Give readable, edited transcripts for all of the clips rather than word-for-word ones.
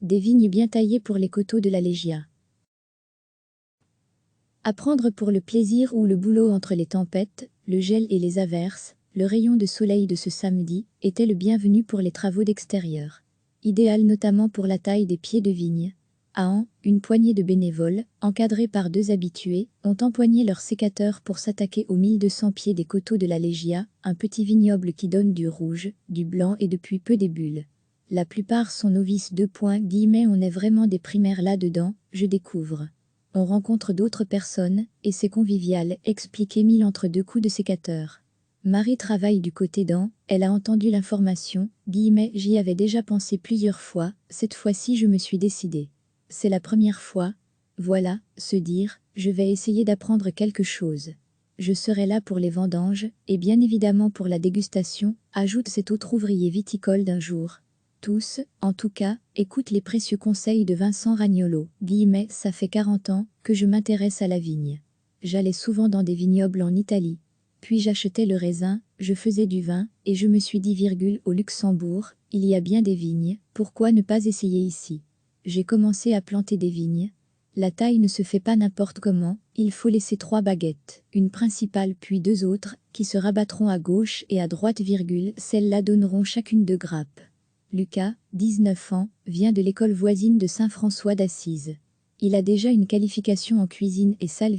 Des vignes bien taillées pour les coteaux de la Légia. Apprendre pour le plaisir ou le boulot entre les tempêtes, le gel et les averses, le rayon de soleil de ce samedi était le bienvenu pour les travaux d'extérieur. Idéal notamment pour la taille des pieds de vigne. À An, une poignée de bénévoles, encadrés par 2 habitués, ont empoigné leur sécateur pour s'attaquer aux 1200 pieds des coteaux de la Légia, un petit vignoble qui donne du rouge, du blanc et depuis peu des bulles. La plupart sont novices. On est vraiment des primaires là-dedans, je découvre. On rencontre d'autres personnes, et c'est convivial, explique Émile entre 2 coups de sécateur. Marie travaille du côté d'An, elle a entendu l'information, j'y avais déjà pensé plusieurs fois, cette fois-ci je me suis décidée. C'est la première fois. Voilà, se dire, je vais essayer d'apprendre quelque chose. Je serai là pour les vendanges, et bien évidemment pour la dégustation, ajoute cet autre ouvrier viticole d'un jour. Tous, en tout cas, écoutent les précieux conseils de Vincent Ragnolo. Ça fait 40 ans que je m'intéresse à la vigne. J'allais souvent dans des vignobles en Italie. Puis j'achetais le raisin, je faisais du vin, et je me suis dit, au Luxembourg, il y a bien des vignes, pourquoi ne pas essayer ici? J'ai commencé à planter des vignes. La taille ne se fait pas n'importe comment, il faut laisser 3 baguettes, une principale puis 2 autres, qui se rabattront à gauche et à droite, celles-là donneront chacune 2 grappes. Lucas, 19 ans, vient de l'école voisine de Saint-François d'Assise. Il a déjà une qualification en cuisine et salle,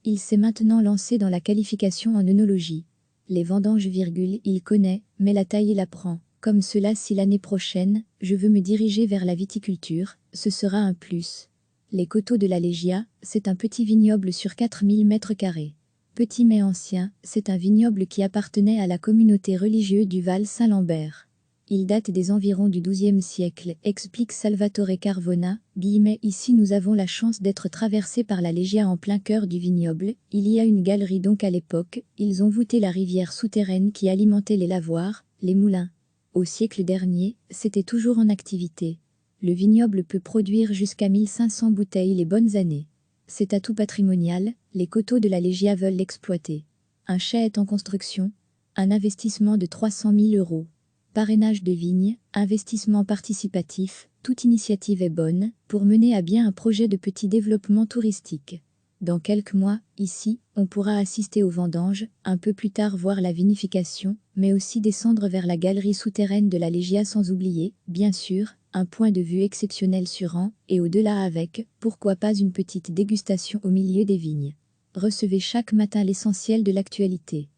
il s'est maintenant lancé dans la qualification en œnologie. Les vendanges, il connaît, mais la taille il apprend. Comme cela, si l'année prochaine, je veux me diriger vers la viticulture, ce sera un plus. Les coteaux de la Légia, c'est un petit vignoble sur 4000 m². Petit mais ancien, c'est un vignoble qui appartenait à la communauté religieuse du Val Saint-Lambert. Il date des environs du XIIe siècle, explique Salvatore Carvona, ici nous avons la chance d'être traversés par la Légia en plein cœur du vignoble, il y a une galerie donc à l'époque, ils ont voûté la rivière souterraine qui alimentait les lavoirs, les moulins. Au siècle dernier, c'était toujours en activité. Le vignoble peut produire jusqu'à 1500 bouteilles les bonnes années. C'est atout patrimonial, les coteaux de la Légia veulent l'exploiter. Un chai est en construction, un investissement de 300 000 €. Parrainage de vignes, investissement participatif, toute initiative est bonne pour mener à bien un projet de petit développement touristique. Dans quelques mois, ici, on pourra assister aux vendanges, un peu plus tard voir la vinification, mais aussi descendre vers la galerie souterraine de la Légia sans oublier, bien sûr, un point de vue exceptionnel sur An, et au-delà avec, pourquoi pas une petite dégustation au milieu des vignes. Recevez chaque matin l'essentiel de l'actualité.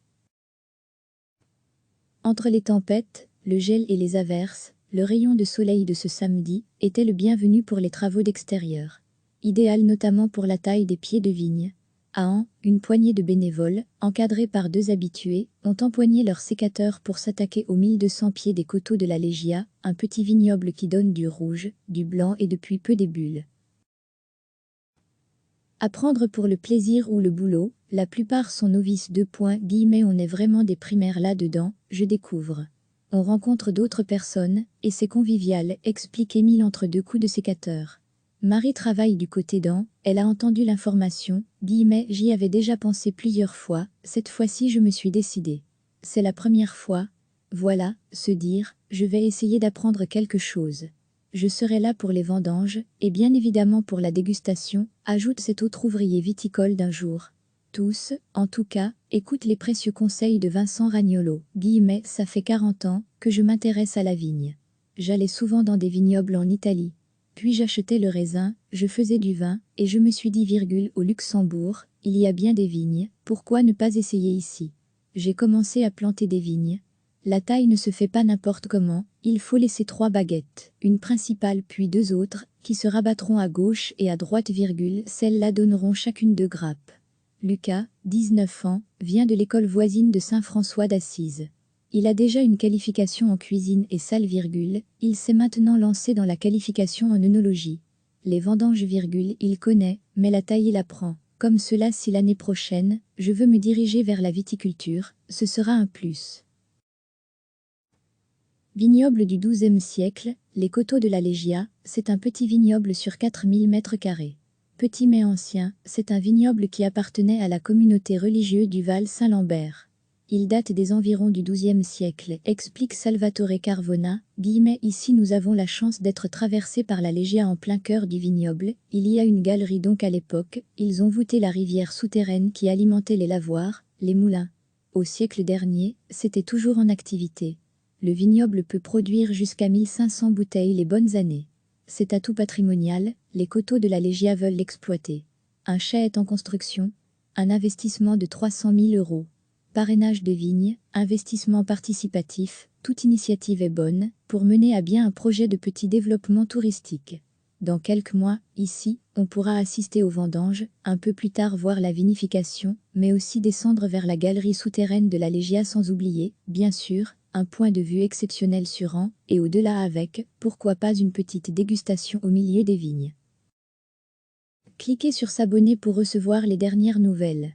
Entre les tempêtes, le gel et les averses, le rayon de soleil de ce samedi était le bienvenu pour les travaux d'extérieur. Idéal notamment pour la taille des pieds de vigne. À An, une poignée de bénévoles, encadrés par 2 habitués, ont empoigné leur sécateur pour s'attaquer aux 1200 pieds des coteaux de la Légia, un petit vignoble qui donne du rouge, du blanc et depuis peu des bulles. Apprendre pour le plaisir ou le boulot, la plupart sont novices. On est vraiment des primaires là-dedans, je découvre. On rencontre d'autres personnes, et c'est convivial, explique Émile entre 2 coups de sécateur. Marie travaille du côté d'An, elle a entendu l'information, j'y avais déjà pensé plusieurs fois, cette fois-ci je me suis décidée. C'est la première fois. Voilà, se dire, je vais essayer d'apprendre quelque chose. Je serai là pour les vendanges, et bien évidemment pour la dégustation, ajoute cet autre ouvrier viticole d'un jour. Tous, en tout cas, écoutent les précieux conseils de Vincent Ragnolo. Ça fait 40 ans que je m'intéresse à la vigne. J'allais souvent dans des vignobles en Italie. Puis j'achetais le raisin, je faisais du vin, et je me suis dit, au Luxembourg, il y a bien des vignes, pourquoi ne pas essayer ici? J'ai commencé à planter des vignes. La taille ne se fait pas n'importe comment, il faut laisser 3 baguettes, une principale puis 2 autres, qui se rabattront à gauche et à droite, celles-là donneront chacune 2 grappes. Lucas, 19 ans, vient de l'école voisine de Saint-François d'Assise. Il a déjà une qualification en cuisine et salle, il s'est maintenant lancé dans la qualification en œnologie. Les vendanges, il connaît, mais la taille il apprend. Comme cela, si l'année prochaine, je veux me diriger vers la viticulture, ce sera un plus. Vignoble du XIIe siècle, les coteaux de la Légia, c'est un petit vignoble sur 4000 m². Petit mais ancien, c'est un vignoble qui appartenait à la communauté religieuse du Val Saint-Lambert. Il date des environs du XIIe siècle, explique Salvatore Carvona, ici nous avons la chance d'être traversés par la Legia en plein cœur du vignoble, il y a une galerie donc à l'époque, ils ont voûté la rivière souterraine qui alimentait les lavoirs, les moulins. Au siècle dernier, c'était toujours en activité. Le vignoble peut produire jusqu'à 1500 bouteilles les bonnes années. C'est atout patrimonial, les coteaux de la Legia veulent l'exploiter. Un chai est en construction, un investissement de 300 000 €. Parrainage de vignes, investissement participatif, toute initiative est bonne pour mener à bien un projet de petit développement touristique. Dans quelques mois, ici, on pourra assister aux vendanges, un peu plus tard voir la vinification, mais aussi descendre vers la galerie souterraine de la Legia sans oublier, bien sûr, un point de vue exceptionnel sur An, et au-delà avec, pourquoi pas une petite dégustation au milieu des vignes. Cliquez sur s'abonner pour recevoir les dernières nouvelles.